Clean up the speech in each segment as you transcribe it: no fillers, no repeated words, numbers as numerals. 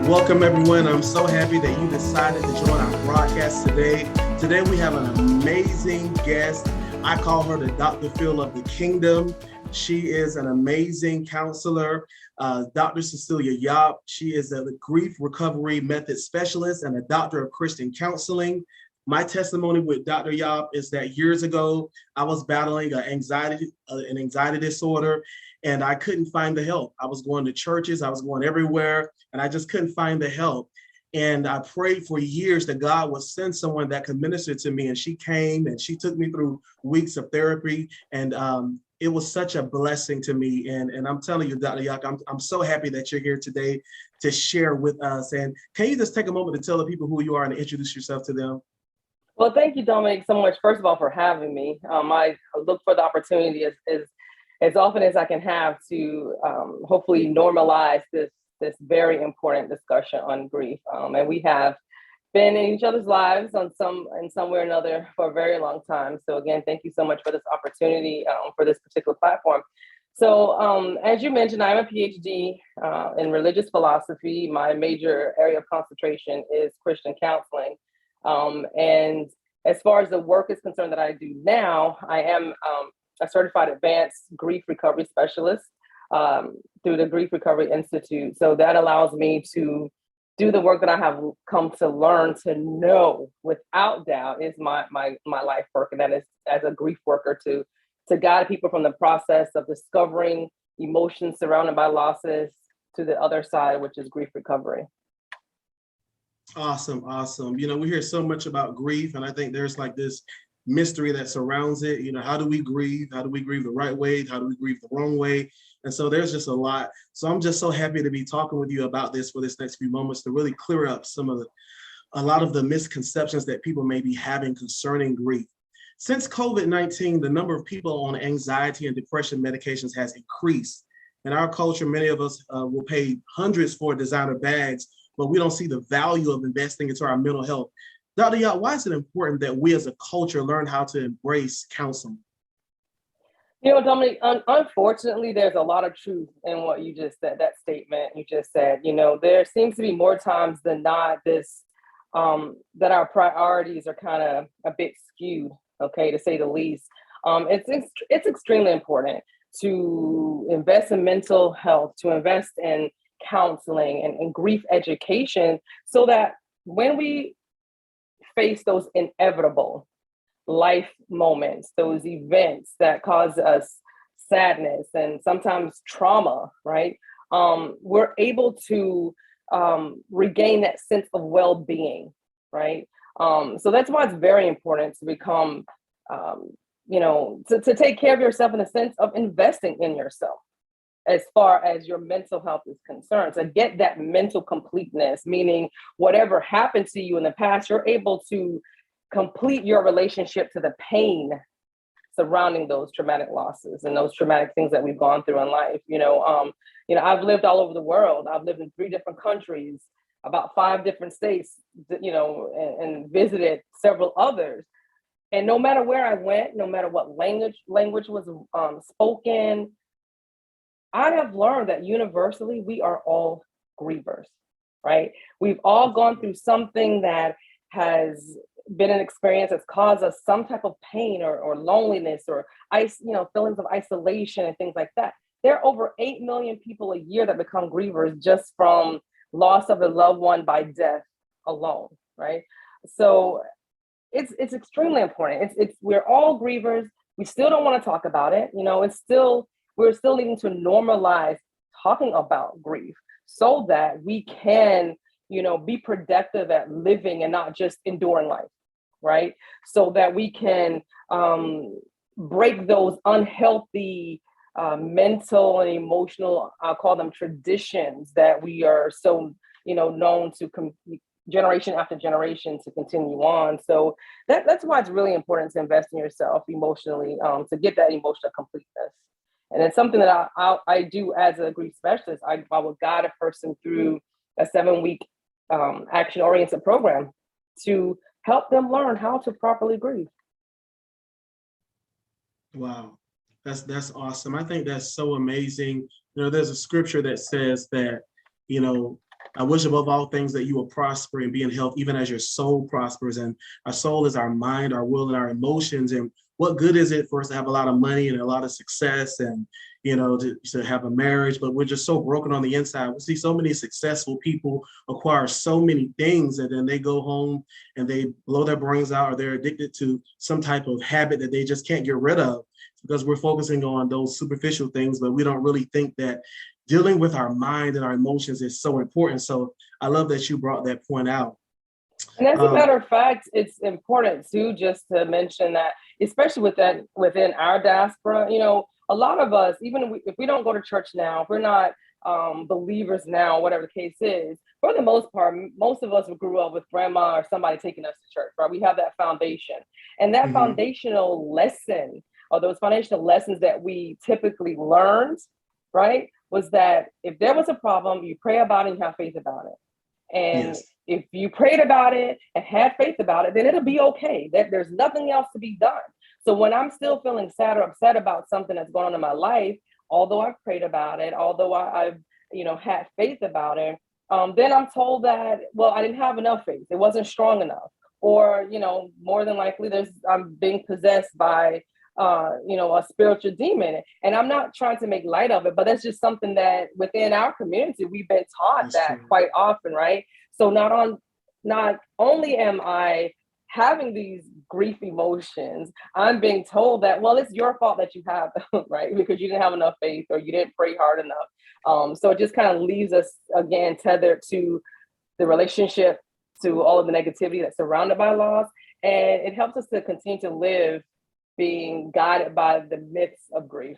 Welcome, everyone. I'm so happy that you decided to join our broadcast today. Today, we have an amazing guest. I call her the Dr. Phil of the Kingdom. She is an amazing counselor, Dr. Cecilia Yap. She is a grief recovery method specialist and a doctor of Christian counseling. My testimony with Dr. Yap is that years ago, I was battling an anxiety disorder, and I couldn't find the help. I was going to churches, I was going everywhere, and I just couldn't find the help. And I prayed for years that God would send someone that could minister to me. And she came and she took me through weeks of therapy. And it was such a blessing to me. And I'm telling you, Dr. Yak, I'm so happy that you're here today to share with us. And can you just take a moment to tell the people who you are and introduce yourself to them? Well, thank you, Dominic, so much, first of all, for having me. I look for the opportunity as often as I can have to hopefully normalize this very important discussion on grief. And we have been in each other's lives in some way or another for a very long time. So again, thank you so much for this opportunity for this particular platform. So as you mentioned, I'm a PhD in religious philosophy. My major area of concentration is Christian counseling. And as far as the work is concerned that I do now, I am a certified advanced grief recovery specialist through the Grief Recovery Institute. So that allows me to do the work that I have come to learn to know without doubt is my life work. And that is as a grief worker to guide people from the process of discovering emotions surrounded by losses to the other side, which is grief recovery. Awesome. You know, we hear so much about grief, and I think there's like this mystery that surrounds it. You know, how do we grieve? How do we grieve the right way? How do we grieve the wrong way? And so there's just a lot. So I'm just so happy to be talking with you about this for this next few moments to really clear up a lot of the misconceptions that people may be having concerning grief. Since COVID-19, the number of people on anxiety and depression medications has increased. In our culture, many of us will pay hundreds for designer bags, but we don't see the value of investing into our mental health. Dr. Yap, why is it important that we as a culture learn how to embrace counseling? You know, Dominic, unfortunately, there's a lot of truth in what you just said, that statement you just said. You know, there seems to be more times than not that our priorities are kind of a bit skewed, okay, to say the least. It's extremely important to invest in mental health, to invest in counseling and grief education, so that when we face those inevitable life moments, those events that cause us sadness and sometimes trauma, right? We're able to regain that sense of well-being, right? So that's why it's very important to become, to take care of yourself in the sense of investing in yourself as far as your mental health is concerned, to get that mental completeness, meaning whatever happened to you in the past, you're able to complete your relationship to the pain surrounding those traumatic losses and those traumatic things that we've gone through in life. I've lived all over the world. I've lived in 3 different countries, about 5 different states, and visited several others. And no matter where I went, no matter what language was spoken, I have learned that universally, we are all grievers, right? We've all gone through something that has been an experience that's caused us some type of pain or loneliness or feelings of isolation and things like that. There are over 8 million people a year that become grievers just from loss of a loved one by death alone, right? So it's extremely important. We're all grievers. We still don't want to talk about it. We're still needing to normalize talking about grief so that we can, be productive at living and not just enduring life, right? So that we can break those unhealthy mental and emotional, I'll call them traditions that we are so, known to generation after generation to continue on. So that's why it's really important to invest in yourself emotionally, to get that emotional completeness. And it's something that I do as a grief specialist. I will guide a person through a 7-week action-oriented program to help them learn how to properly grieve. Wow, that's awesome. I think that's so amazing. There's a scripture that says that, I wish above all things that you will prosper and be in health, even as your soul prospers. And our soul is our mind, our will, and our emotions. And what good is it for us to have a lot of money and a lot of success and, to have a marriage, but we're just so broken on the inside. We see so many successful people acquire so many things, and then they go home and they blow their brains out, or they're addicted to some type of habit that they just can't get rid of because we're focusing on those superficial things, but we don't really think that dealing with our mind and our emotions is so important. So I love that you brought that point out. And as a matter of fact, it's important too, just to mention that, especially within our diaspora, a lot of us, even if we don't go to church now, if we're not believers now, whatever the case is, for the most part, most of us grew up with grandma or somebody taking us to church, right? We have that foundation. And that foundational lesson, or those foundational lessons that we typically learned, right, was that if there was a problem, you pray about it and have faith about it. And if you prayed about it and had faith about it, then it'll be okay. That there's nothing else to be done. So when I'm still feeling sad or upset about something that's going on in my life, although I've prayed about it, although I've had faith about it, then I'm told that, well, I didn't have enough faith. It wasn't strong enough. Or, more than likely I'm being possessed by a spiritual demon. And I'm not trying to make light of it, but that's just something that within our community, we've been taught quite often, right? So not only am I having these grief emotions, I'm being told that, well, it's your fault that you have them, right? Because you didn't have enough faith or you didn't pray hard enough. So it just kind of leaves us, again, tethered to the relationship, to all of the negativity that's surrounded by loss. And it helps us to continue to live being guided by the myths of grief.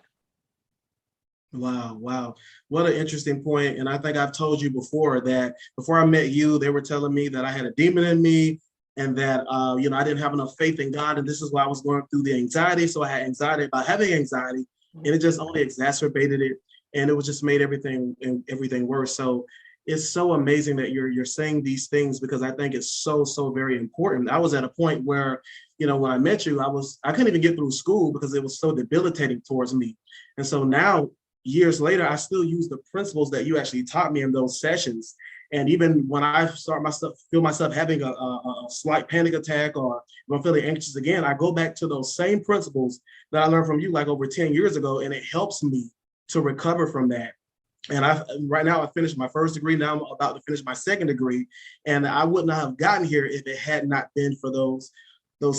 Wow. What an interesting point. And I think I've told you before that before I met you, they were telling me that I had a demon in me and that, I didn't have enough faith in God. And this is why I was going through the anxiety. So I had anxiety about having anxiety, and it just only exacerbated it. And it was just made everything worse. So it's so amazing that you're saying these things, because I think it's so very important. I was at a point where, when I met you, I couldn't even get through school because it was so debilitating towards me. And so now, years later, I still use the principles that you actually taught me in those sessions. And even when I feel myself having a slight panic attack, or if I'm feeling anxious again, I go back to those same principles that I learned from you like over 10 years ago, and it helps me to recover from that. And right now I finished my first degree. Now I'm about to finish my second degree. And I would not have gotten here if it had not been for those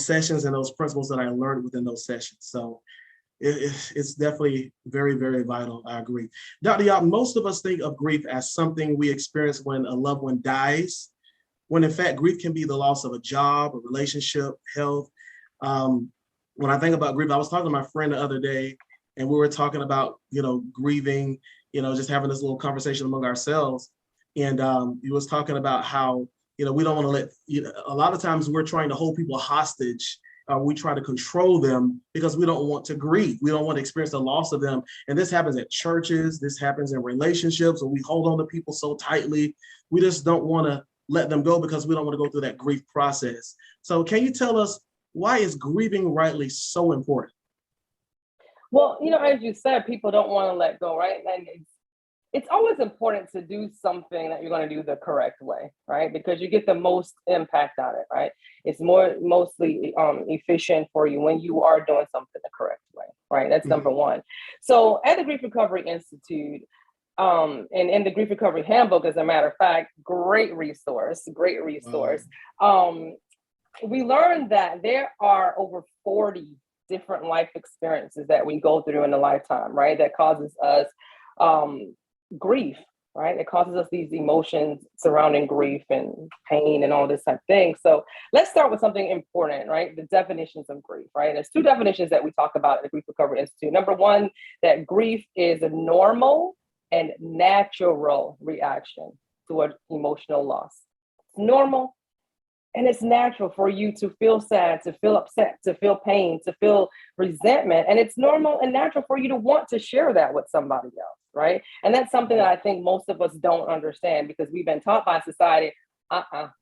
sessions and those principles that I learned within those sessions. So it's definitely very, very vital. I agree. Dr. Yap, most of us think of grief as something we experience when a loved one dies, when in fact grief can be the loss of a job, a relationship, health. When I think about grief, I was talking to my friend the other day, and we were talking about, grieving, just having this little conversation among ourselves. And he was talking about how, we don't want to let, a lot of times we're trying to hold people hostage. We try to control them because we don't want to grieve. We don't want to experience the loss of them. And this happens at churches. This happens in relationships, where we hold on to people so tightly. We just don't want to let them go because we don't want to go through that grief process. So can you tell us, why is grieving rightly so important? Well, as you said, people don't want to let go, right? And it's always important to do something that you're going to do the correct way, right? Because you get the most impact on it, right? It's mostly efficient for you when you are doing something the correct way, right? That's number one. So at the Grief Recovery Institute, and in the Grief Recovery Handbook, as a matter of fact, great resource. Wow. We learned that there are over 40 different life experiences that we go through in a lifetime, right? That causes us grief, right? It causes us these emotions surrounding grief and pain and all this type of thing. So let's start with something important, right? The definitions of grief, right? There's two definitions that we talk about at the Grief Recovery Institute. Number one, that grief is a normal and natural reaction to an emotional loss. It's normal and it's natural for you to feel sad, to feel upset, to feel pain, to feel resentment. And it's normal and natural for you to want to share that with somebody else, right? And that's something that I think most of us don't understand, because we've been taught by society,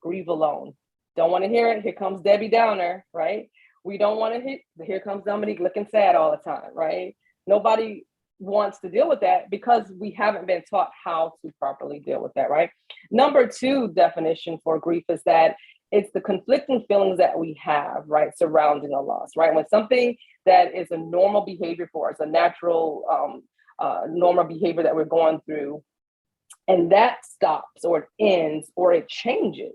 grieve alone. Don't want to hear it. Here comes Debbie Downer, right? We don't want to here comes somebody looking sad all the time, right? Nobody wants to deal with that because we haven't been taught how to properly deal with that, right? Number two definition for grief is that it's the conflicting feelings that we have, right, surrounding a loss, right? When something that is a normal behavior for us, a natural, normal behavior that we're going through, and that stops or it ends or it changes,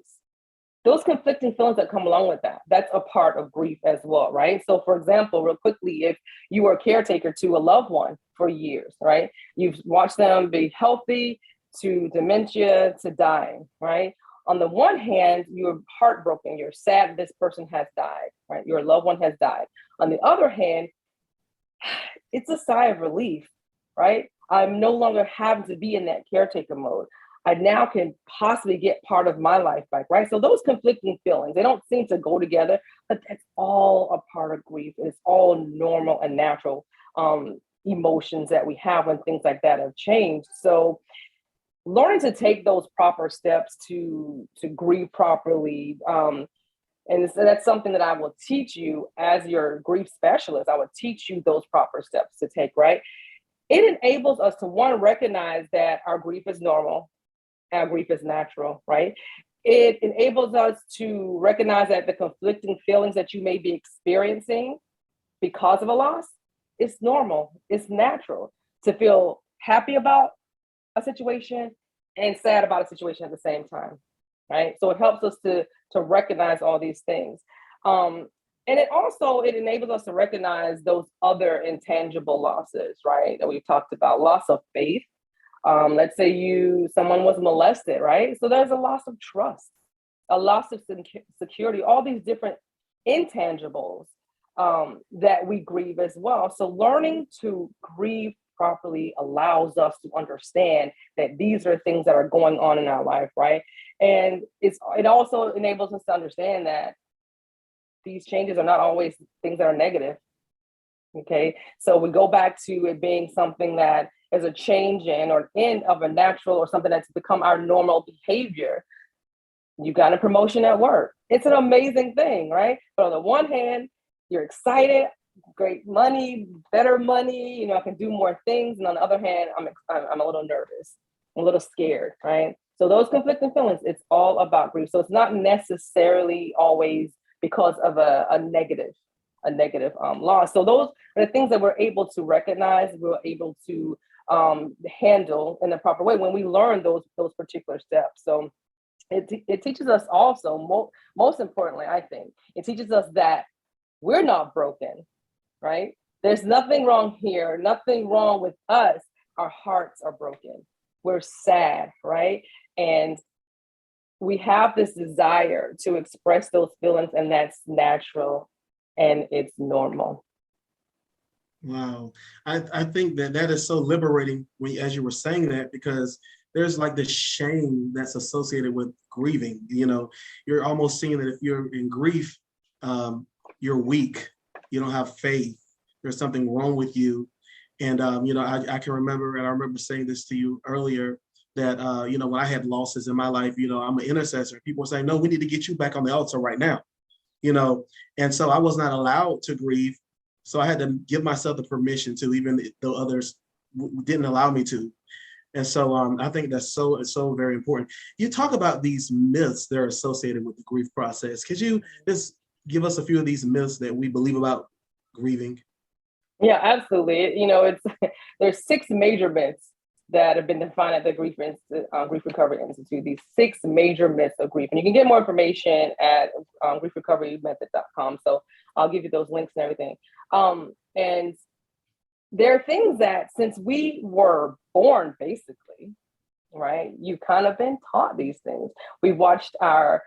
those conflicting feelings that come along with that, that's a part of grief as well, right? So for example, real quickly, if you were a caretaker to a loved one for years, right? You've watched them be healthy to dementia to dying, right? On the one hand, you're heartbroken, you're sad this person has died, right? Your loved one has died. On the other hand, it's a sigh of relief, right? I'm no longer having to be in that caretaker mode. I now can possibly get part of my life back, right? So those conflicting feelings, they don't seem to go together, but that's all a part of grief. It's all normal and natural emotions that we have when things like that have changed. So learning to take those proper steps to grieve properly, and so that's something that I will teach you as your grief specialist. I will teach you those proper steps to take, right? It enables us to, one, recognize that our grief is normal, our grief is natural, right? It enables us to recognize that the conflicting feelings that you may be experiencing because of a loss, it's normal, it's natural to feel happy about a situation and sad about a situation at the same time, right? So it helps us to recognize all these things. And it enables us to recognize those other intangible losses, right? That we've talked about, loss of faith. Let's say someone was molested, right? So there's a loss of trust, a loss of security, all these different intangibles that we grieve as well. So learning to grieve properly allows us to understand that these are things that are going on in our life, right? And it also enables us to understand that these changes are not always things that are negative. Okay, so we go back to it being something that is a change in or end of a natural or something that's become our normal behavior. You got a promotion at work. It's an amazing thing, right? But on the one hand, you're excited, great money, better money, I can do more things. And on the other hand, I'm a little nervous, I'm a little scared, right? So those conflicting feelings, it's all about grief. So it's not necessarily always because of a negative loss. So those are the things that we're able to recognize, we're able to handle in the proper way when we learn those particular steps. So it teaches us also, most importantly, I think, it teaches us that we're not broken, right? There's nothing wrong here, nothing wrong with us. Our hearts are broken. We're sad, right? And we have this desire to express those feelings, and that's natural and it's normal. Wow. I think that is so liberating as you were saying that, because there's like this shame that's associated with grieving. You're almost seeing that if you're in grief, you're weak, you don't have faith, there's something wrong with you. And, I can remember, and I remember saying this to you earlier, that, when I had losses in my life, I'm an intercessor. People were saying, no, we need to get you back on the altar right now, and so I was not allowed to grieve. So I had to give myself the permission to, even though others didn't allow me to. And so I think that's so very important. You talk about these myths that are associated with the grief process. Could you just give us a few of these myths that we believe about grieving? Yeah, absolutely. There's 6 major myths that have been defined at the Grief Recovery Institute, these 6 major myths of grief. And you can get more information at griefrecoverymethod.com. So I'll give you those links and everything. And there are things that, since we were born, basically, right, you've kind of been taught these things. We watched our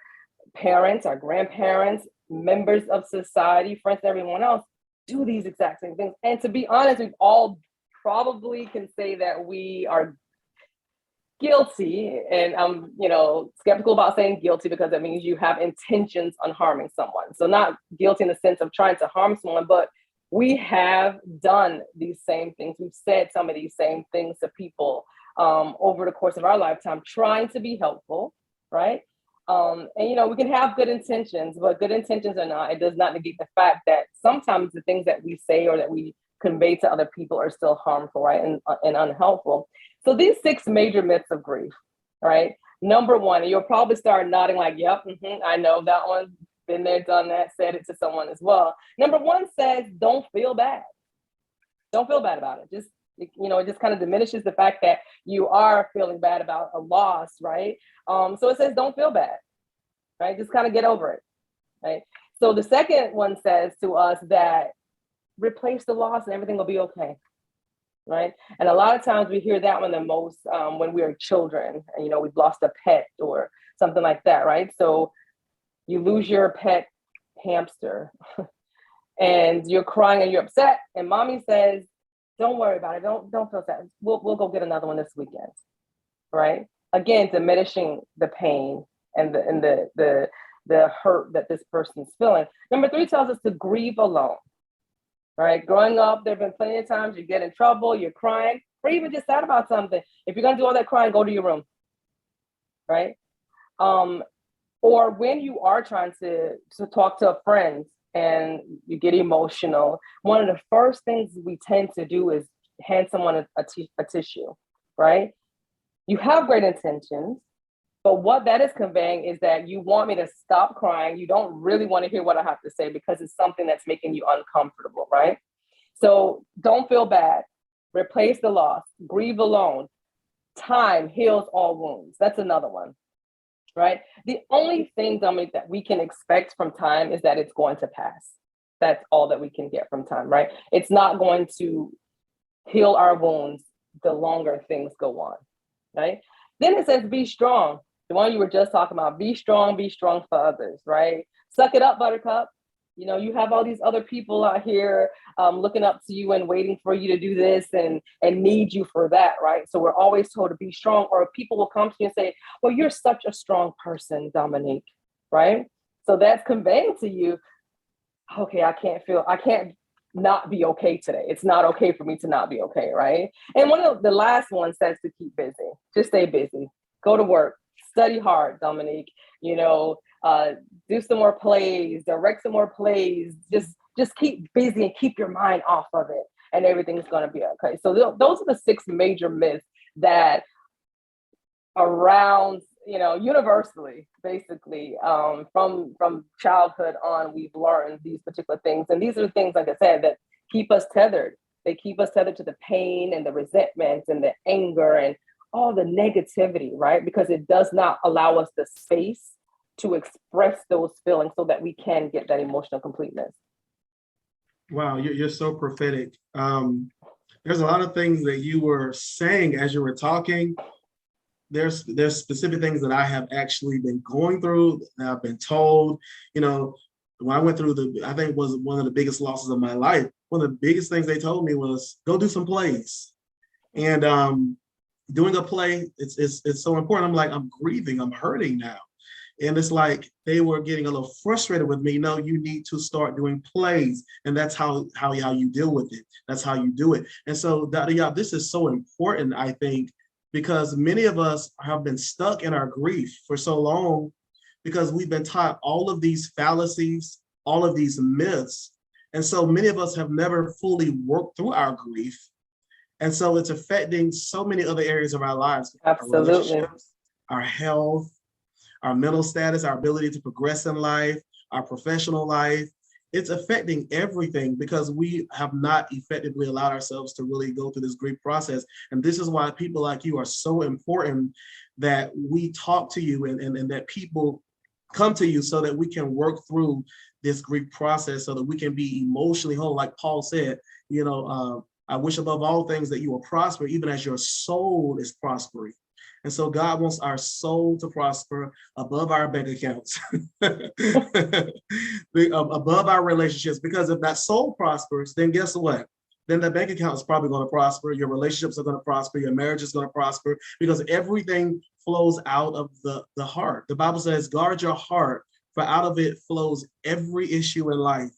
parents, our grandparents, members of society, friends, everyone else do these exact same things. And to be honest, we've all probably can say that we are guilty. And I'm, skeptical about saying guilty, because that means you have intentions on harming someone. So not guilty in the sense of trying to harm someone, but we have done these same things. We've said some of these same things to people over the course of our lifetime, trying to be helpful, right? And we can have good intentions, but good intentions or not, it does not negate the fact that sometimes the things that we say or that we convey to other people are still harmful, right? And unhelpful. So these 6 major myths of grief, right? Number 1, and you'll probably start nodding like, yep, I know that one, been there, done that, said it to someone as well. Number 1 says, don't feel bad. Don't feel bad about it. It just kind of diminishes the fact that you are feeling bad about a loss, right? So it says, don't feel bad, right? Just kind of get over it, right? So the second one says to us that replace the loss and everything will be okay, right? And a lot of times we hear that one the most when we are children, and we've lost a pet or something like that, right? So you lose your pet hamster and you're crying and you're upset, and mommy says, don't worry about it. Don't feel sad. We'll go get another one this weekend, right? Again, diminishing the pain and the hurt that this person's feeling. Number 3 tells us to grieve alone, right? Growing up, there have been plenty of times you get in trouble, you're crying, or even just sad about something. If you're gonna do all that crying, go to your room, right? Or when you are trying to talk to a friend and you get emotional, one of the first things we tend to do is hand someone a tissue, right? You have great intentions, but what that is conveying is that you want me to stop crying. You don't really want to hear what I have to say because it's something that's making you uncomfortable, right? So don't feel bad. Replace the loss. Grieve alone. Time heals all wounds. That's another one, right? The only thing, Dominique, that we can expect from time is that it's going to pass. That's all that we can get from time, right? It's not going to heal our wounds the longer things go on, right? Then it says, be strong. The one you were just talking about, be strong for others, right? Suck it up, Buttercup. You have all these other people out here looking up to you and waiting for you to do this and need you for that, right? So we're always told to be strong, or people will come to you and say, well, you're such a strong person, Dominique, right? So that's conveying to you, okay, I can't not be okay today. It's not okay for me to not be okay, right? And one of the last one says to keep busy. Just stay busy. Go to work. Study hard, Dominique. Do some more plays, direct some more plays. Just keep busy and keep your mind off of it, and everything's going to be okay. So those are the 6 major myths that around, universally, basically, from childhood on, we've learned these particular things. And these are the things, like I said, that keep us tethered. They keep us tethered to the pain and the resentment and the anger and all the negativity, right? Because it does not allow us the space to express those feelings so that we can get that emotional completeness. Wow, you're so prophetic. There's a lot of things that you were saying as you were talking. There's specific things that I have actually been going through, that I've been told. When I went through I think it was one of the biggest losses of my life. One of the biggest things they told me was, go do some plays. And doing a play, it's so important. I'm like, I'm grieving, I'm hurting now. And it's like they were getting a little frustrated with me. No, you need to start doing plays. And that's how you deal with it. That's how you do it. And so, Dr. Yap, this is so important, I think, because many of us have been stuck in our grief for so long because we've been taught all of these fallacies, all of these myths. And so many of us have never fully worked through our grief. And so it's affecting so many other areas of our lives. Absolutely. Our relationships, our health, our mental status, our ability to progress in life, our professional life. It's affecting everything because we have not effectively allowed ourselves to really go through this grief process. And this is why people like you are so important, that we talk to you and that people come to you so that we can work through this grief process so that we can be emotionally whole. Like Paul said, I wish above all things that you will prosper, even as your soul is prospering. And so God wants our soul to prosper above our bank accounts, above our relationships, because if that soul prospers, then guess what? Then the bank account is probably going to prosper. Your relationships are going to prosper. Your marriage is going to prosper, because everything flows out of the heart. The Bible says, guard your heart, for out of it flows every issue in life.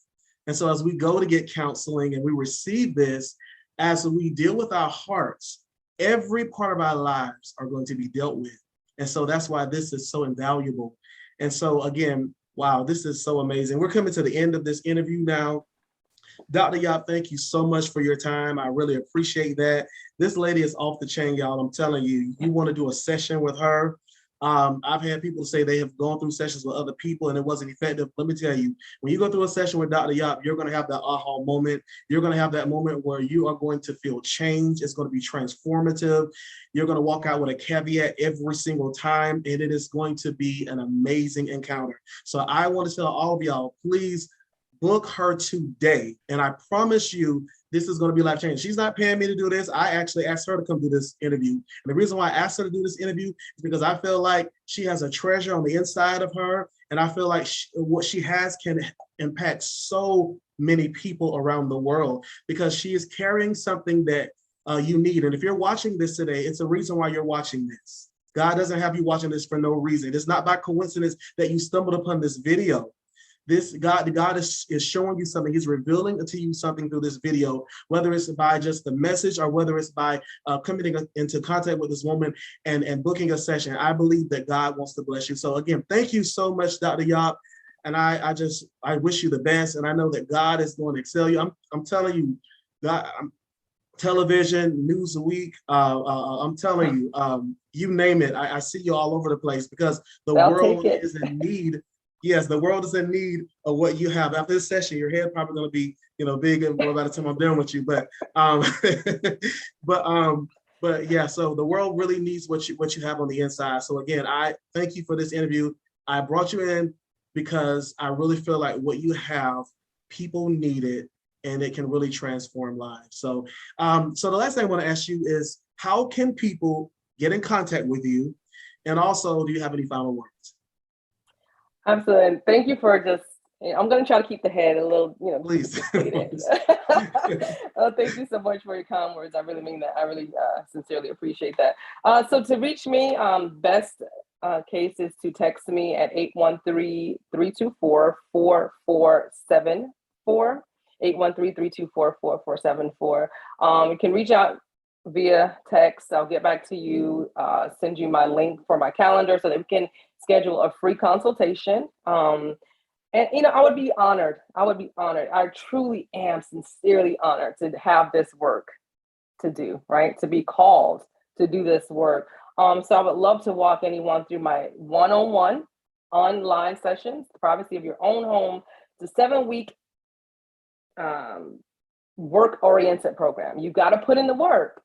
And so as we go to get counseling and we receive this, as we deal with our hearts, every part of our lives are going to be dealt with. And so that's why this is so invaluable. And so again, wow, this is so amazing. We're coming to the end of this interview now. Dr. Yap, thank you so much for your time. I really appreciate that. This lady is off the chain, y'all. I'm telling you, you want to do a session with her. I've had people say they have gone through sessions with other people and it wasn't effective. Let me tell you, when you go through a session with Dr. Yap, you're going to have that aha moment. You're going to have that moment where you are going to feel change. It's going to be transformative. You're going to walk out with a caveat every single time, and it is going to be an amazing encounter. So I want to tell all of y'all, please book her today. And I promise you, this is going to be life changing. She's not paying me to do this. I actually asked her to come do this interview. And the reason why I asked her to do this interview is because I feel like she has a treasure on the inside of her. And I feel like what she has can impact so many people around the world because she is carrying something that you need. And if you're watching this today, it's a reason why you're watching this. God doesn't have you watching this for no reason. It's not by coincidence that you stumbled upon this video. This God is showing you something. He's revealing to you something through this video, whether it's by just the message or whether it's by coming into contact with this woman and booking a session. I believe that God wants to bless you. So again, thank you so much, Dr. Yap. And I wish you the best. And I know that God is going to excel you. I'm telling you, God, television, Newsweek, I'm telling you, you name it. I see you all over the place because the world is in need. Yes, the world is in need of what you have. After this session, your head probably going to be, big and more by the time I'm done with you. But, but yeah. So the world really needs what you have on the inside. So again, I thank you for this interview. I brought you in because I really feel like what you have, people need it, and it can really transform lives. So, so the last thing I want to ask you is, how can people get in contact with you, and also, do you have any final words? Absolutely. Thank you for I'm going to try to keep the head a little, Please. Thank you so much for your kind words. I really mean that. I really sincerely appreciate that. So to reach me, best case is to text me at 813-324-4474, 813-324-4474. You can reach out via text. I'll get back to you, send you my link for my calendar so that we can schedule a free consultation. And, I would be honored. I truly am sincerely honored to have this work to do, right? To be called to do this work. So I would love to walk anyone through my one-on-one online sessions, the privacy of your own home. It's a 7-week work-oriented program. You got to put in the work,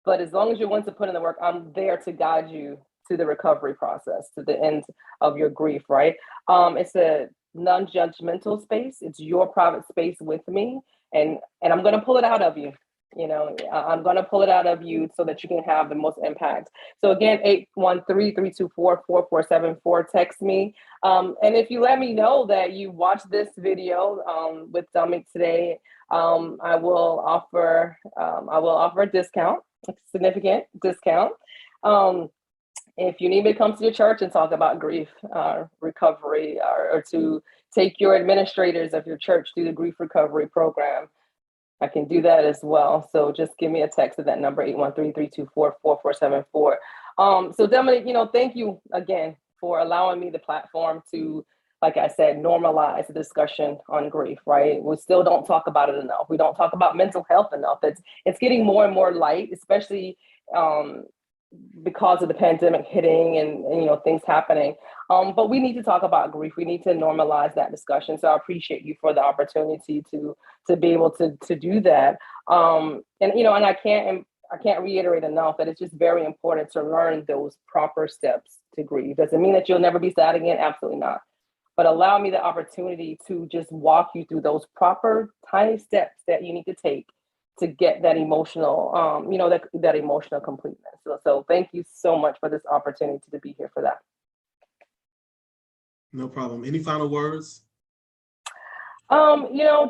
but as long as you're willing to put in the work, I'm there to guide you to the recovery process, to the end of your grief, right? It's a non-judgmental space. It's your private space with me, and I'm going to pull it out of you. I'm going to pull it out of you so that you can have the most impact. So again, 813-324-4474, text me. And if you let me know that you watched this video with Dominic today, I will offer a discount, a significant discount. If you need me to come to your church and talk about grief recovery, or to take your administrators of your church through the grief recovery program, I can do that as well. So just give me a text at that number, 813-324-4474. So Dominic, thank you again for allowing me the platform to, like I said, normalize the discussion on grief, right? We still don't talk about it enough. We don't talk about mental health enough. It's getting more and more light, especially because of the pandemic hitting and things happening. But we need to talk about grief. We need to normalize that discussion. So I appreciate you for the opportunity to be able to do that. And I can't reiterate enough that it's just very important to learn those proper steps to grieve. Does it mean that you'll never be sad again? Absolutely not. But allow me the opportunity to just walk you through those proper tiny steps that you need to take to get that emotional, that emotional completeness. So thank you so much for this opportunity to be here for that. No problem. Any final words?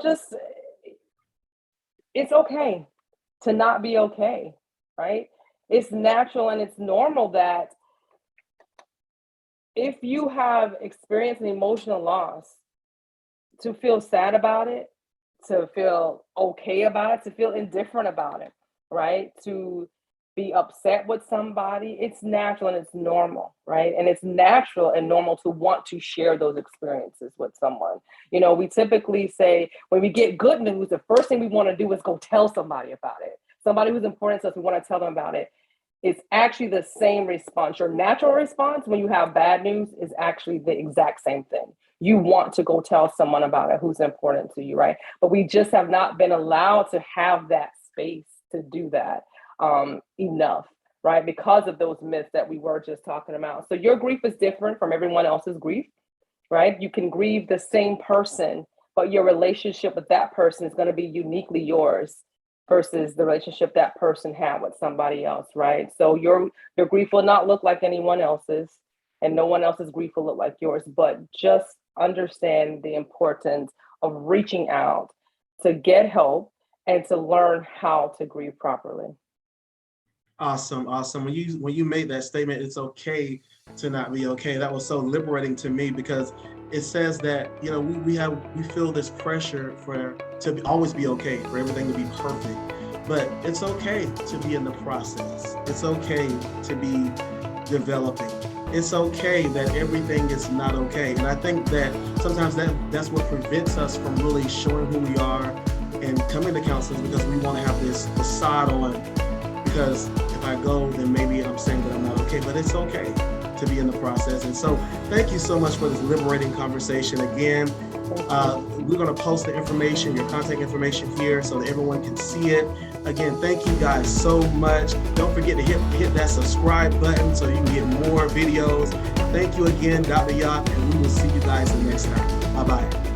Just, it's okay to not be okay, right? It's natural and it's normal that if you have experienced an emotional loss, to feel sad about it, to feel okay about it, to feel indifferent about it, right? To be upset with somebody, it's natural and it's normal, right? And it's natural and normal to want to share those experiences with someone. You know, we typically say when we get good news, the first thing we want to do is go tell somebody about it. Somebody who's important to us, we want to tell them about it. It's actually the same response. Your natural response when you have bad news is actually the exact same thing. You want to go tell someone about it who's important to you, right? But we just have not been allowed to have that space to do that enough, right? Because of those myths that we were just talking about. So your grief is different from everyone else's grief, right? You can grieve the same person, but your relationship with that person is going to be uniquely yours versus the relationship that person had with somebody else, right? So your grief will not look like anyone else's, and no one else's grief will look like yours, but just understand the importance of reaching out to get help and to learn how to grieve properly. Awesome, awesome. When you made that statement, it's okay to not be okay. That was so liberating to me because it says that, you know, we feel this pressure to always be okay, for everything to be perfect. But it's okay to be in the process. It's okay to be developing. It's okay that everything is not okay. And I think that sometimes that's what prevents us from really showing who we are and coming to counselors, because we want to have this facade on, because if I go, then maybe I'm saying that I'm not okay, but it's okay to be in the process. And so thank you so much for this liberating conversation. Again, we're going to post the information, your contact information here so that everyone can see it. Again, thank you guys so much. Don't forget to hit that subscribe button so you can get more videos. Thank you again, Dr. Yap, and we will see you guys the next time. Bye-bye.